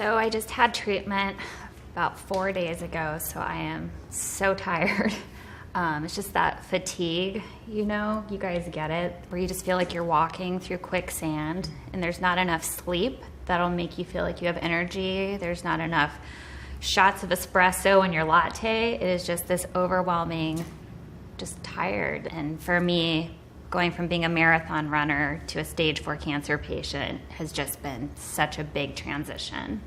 So I just had treatment about 4 days ago, so I am so tired. It's just that fatigue, you guys get it, where you just feel like you're walking through quicksand and there's not enough sleep that'll make you feel like you have energy. There's not enough shots of espresso in your latte. It is just this overwhelming, just tired. And for me, going from being a marathon runner to a stage 4 cancer patient has just been such a big transition.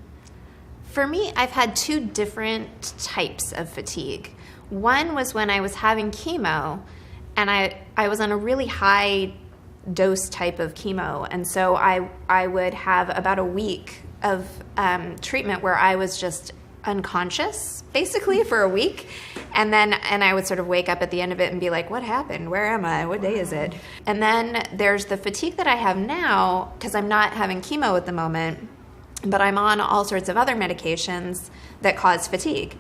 For me, I've had 2 different types of fatigue. One was when I was having chemo, and I was on a really high dose type of chemo, and so I would have about a week of treatment where I was just unconscious, basically, for a week, and I would sort of wake up at the end of it and be like, what happened? Where am I? What day is it? And then there's the fatigue that I have now, because I'm not having chemo at the moment, but I'm on all sorts of other medications that cause fatigue.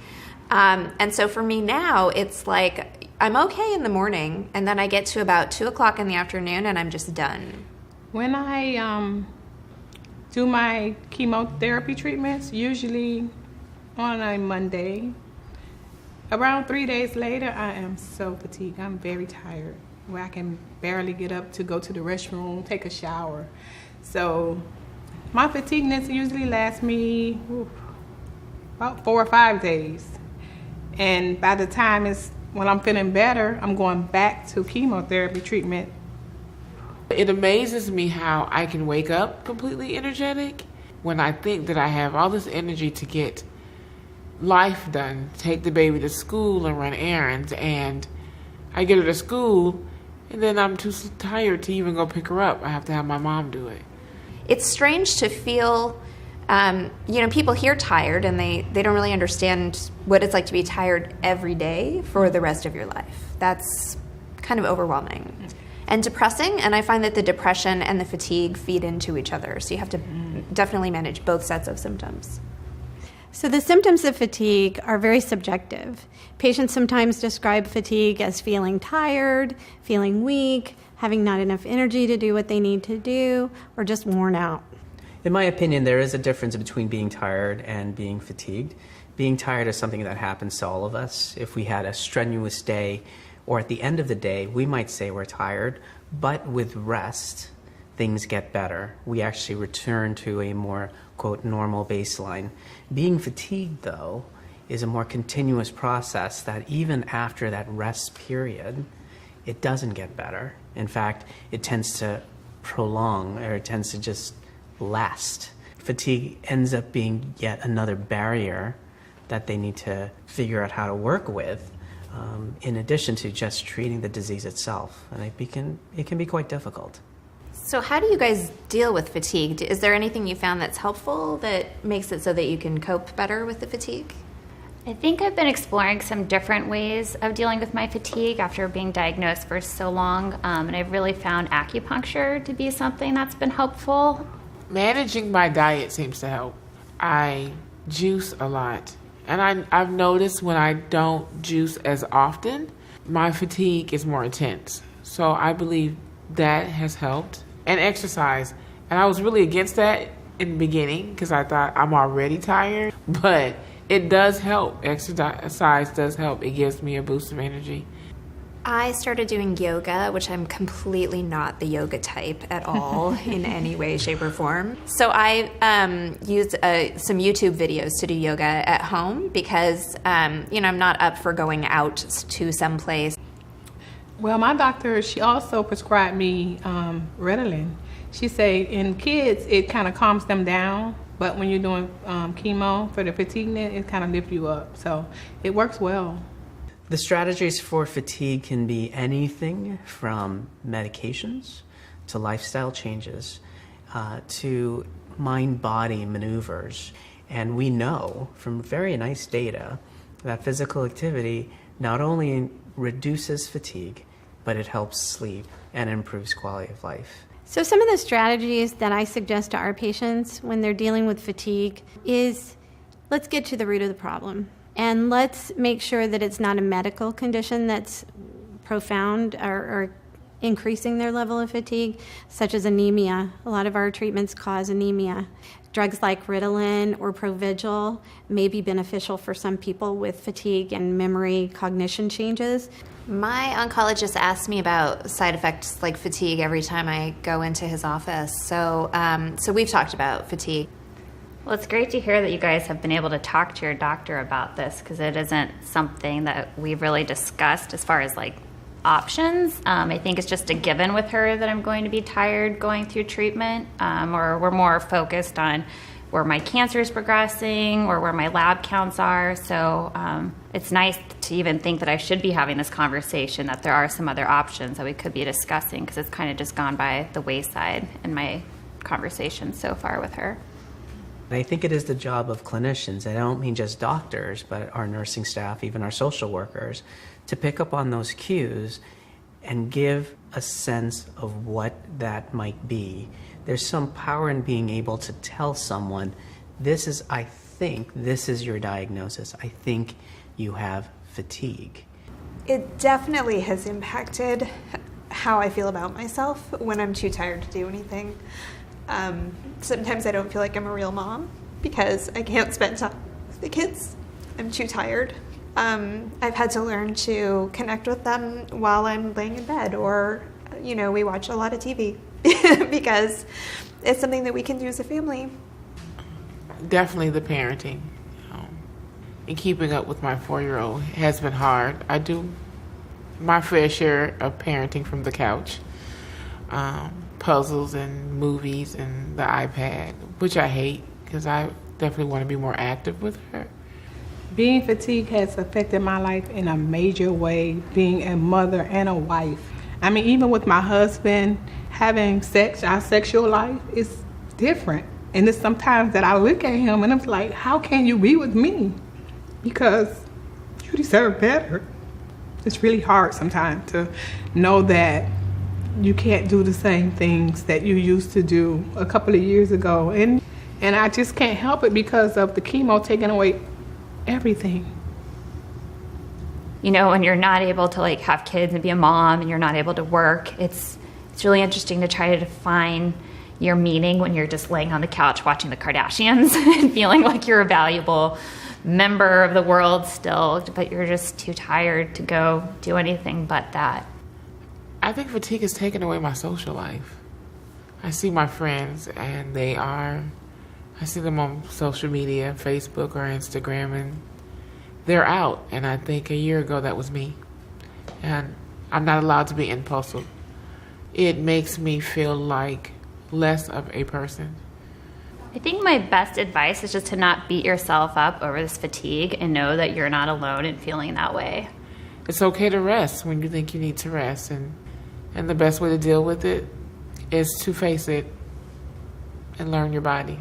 And so for me now, it's like I'm okay in the morning, and then I get to about 2 o'clock in the afternoon, and I'm just done. When I do my chemotherapy treatments, usually on a Monday, around 3 days later, I am so fatigued. I'm very tired, where I can barely get up to go to the restroom, take a shower. So my fatigueness usually lasts me about 4 or 5 days. And by the time when I'm feeling better, I'm going back to chemotherapy treatment. It amazes me how I can wake up completely energetic when I think that I have all this energy to get life done, take the baby to school and run errands, and I get her to school, and then I'm too tired to even go pick her up. I have to have my mom do it. It's strange to feel, people hear tired and they don't really understand what it's like to be tired every day for the rest of your life. That's kind of overwhelming and depressing, and I find that the depression and the fatigue feed into each other, so you have to definitely manage both sets of symptoms. So the symptoms of fatigue are very subjective. Patients sometimes describe fatigue as feeling tired, feeling weak, having not enough energy to do what they need to do, or just worn out. In my opinion, there is a difference between being tired and being fatigued. Being tired is something that happens to all of us. If we had a strenuous day, or at the end of the day, we might say we're tired, but with rest, things get better. We actually return to a more, quote, normal baseline. Being fatigued, though, is a more continuous process that even after that rest period, it doesn't get better. In fact, it tends to prolong, or it tends to just last. Fatigue ends up being yet another barrier that they need to figure out how to work with, in addition to just treating the disease itself. And it can be quite difficult. So how do you guys deal with fatigue? Is there anything you found that's helpful that makes it so that you can cope better with the fatigue? I think I've been exploring some different ways of dealing with my fatigue after being diagnosed for so long, and I've really found acupuncture to be something that's been helpful. Managing my diet seems to help. I juice a lot, and I've noticed when I don't juice as often, my fatigue is more intense. So I believe that has helped. And exercise. And I was really against that in the beginning because I thought I'm already tired, but it does help. Exercise does help. It gives me a boost of energy. I started doing yoga, which I'm completely not the yoga type at all in any way, shape, or form. So I used some YouTube videos to do yoga at home because, I'm not up for going out to someplace. Well, my doctor, she also prescribed me Ritalin. She said in kids, it kind of calms them down, but when you're doing chemo for the fatigue, it kind of lifts you up. So it works well. The strategies for fatigue can be anything from medications to lifestyle changes to mind-body maneuvers. And we know from very nice data that physical activity not only reduces fatigue, but it helps sleep and improves quality of life. So some of the strategies that I suggest to our patients when they're dealing with fatigue is, let's get to the root of the problem. And let's make sure that it's not a medical condition that's profound or increasing their level of fatigue, such as anemia. A lot of our treatments cause anemia. Drugs like Ritalin or Provigil may be beneficial for some people with fatigue and memory cognition changes. My oncologist asks me about side effects like fatigue every time I go into his office. So we've talked about fatigue. Well, it's great to hear that you guys have been able to talk to your doctor about this, because it isn't something that we've really discussed as far as like options. I think it's just a given with her that I'm going to be tired going through treatment, or we're more focused on where my cancer is progressing or where my lab counts are. So it's nice to even think that I should be having this conversation, that there are some other options that we could be discussing, because it's kind of just gone by the wayside in my conversation so far with her. And I think it is the job of clinicians, and I don't mean just doctors, but our nursing staff, even our social workers, to pick up on those cues and give a sense of what that might be. There's some power in being able to tell someone, I think this is your diagnosis. I think you have fatigue. It definitely has impacted how I feel about myself when I'm too tired to do anything. Sometimes I don't feel like I'm a real mom because I can't spend time with the kids. I'm too tired. I've had to learn to connect with them while I'm laying in bed, or, we watch a lot of TV because it's something that we can do as a family. Definitely the parenting. And keeping up with my 4-year-old has been hard. I do my fair share of parenting from the couch. Puzzles and movies and the iPad, which I hate because I definitely want to be more active with her. Being fatigued has affected my life in a major way, being a mother and a wife. I mean, even with my husband, having sex, our sexual life is different. And it's sometimes that I look at him and I'm like, how can you be with me? Because you deserve better. It's really hard sometimes to know that you can't do the same things that you used to do a couple of years ago. And I just can't help it because of the chemo taking away everything. When you're not able to like have kids and be a mom and you're not able to work, it's really interesting to try to define your meaning when you're just laying on the couch watching the Kardashians and feeling like you're a valuable member of the world still, but you're just too tired to go do anything but that. I think fatigue has taken away my social life. I see my friends and I see them on social media, Facebook or Instagram, and they're out. And I think a year ago that was me. And I'm not allowed to be impulsive. It makes me feel like less of a person. I think my best advice is just to not beat yourself up over this fatigue and know that you're not alone in feeling that way. It's okay to rest when you think you need to rest. And the best way to deal with it is to face it and learn your body.